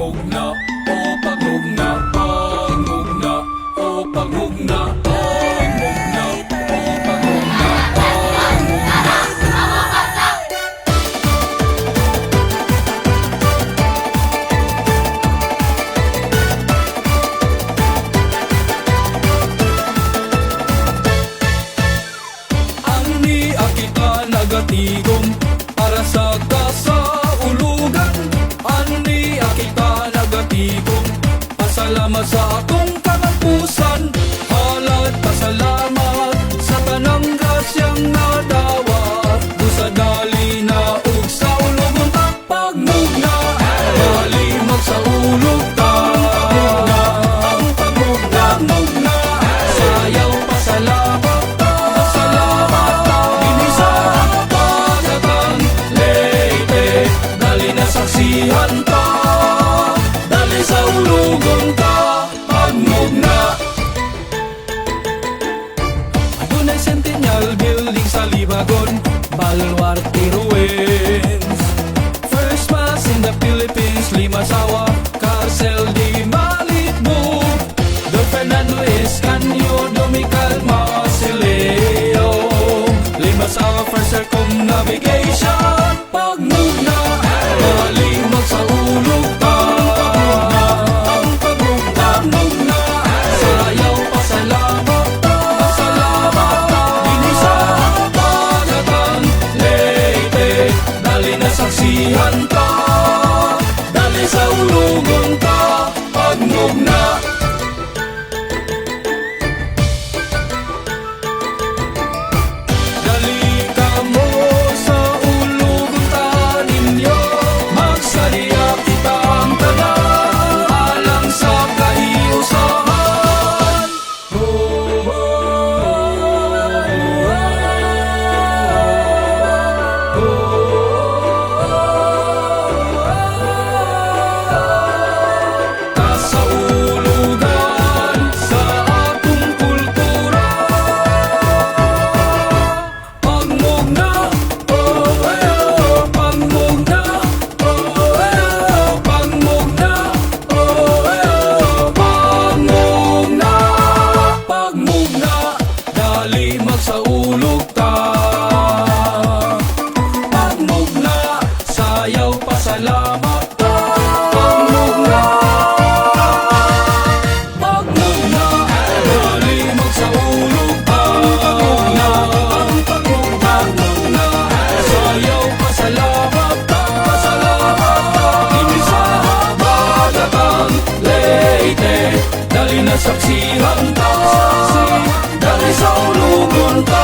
Pangugna, o pangugna, pangugna, o pangugna, pangugna, o pangugna, pangugna. Ani akita nagatigom para sa kasaulugan. Ani akita nagatigom pasalamat sa akong kanapusan. Halat pasalamat sa tanang grasyang nadawat. Sa dali na ug sa ulugon ta pagmugna. Dali sa ulog ta ang pagmugna, mugna. Sayaw pasalamat ta, salamat ta. Dinisa pagatan Leyte, dali na saksihan ta. Dali sa ulugon ta pagmugna. Adunay Centennial Building sa Libagon, Baluarte Ruins. First Mass in the Philippines, Limasawa, Carcel de Malibu, Don Fernando Escanio, Domical Masileo, Limasawa First Circumnavigation, pagmugna, malimag sa ulog ta, ang pagmugna, mugna, sayaw pasalamat ta, salamat ta, dinisa pagatan Leyte, dali na saksihan ta, dali sa ulugon ta pagmugna. Dali ka mo sa ulugon ta ninyo, magsadiya kita ang tanan, alang sa kahiusahan. Kasaulugan sa atong kultura, pagmugna, oh ayo, pagmugna, oh ayo, pagmugna, oh ayo, pagmugna, pagmugna, dali magsaulog ta, pagmugna, sayaw pasalamat ta, pagmugna, pagmugna, dali magsaulog ta, pagmugna, ang pagmugna, mugna, sayaw pasalamat ta, pasalamat ta, dinisa pagatan Leyte, dali na saksihan ta, dali sa ulugon ta.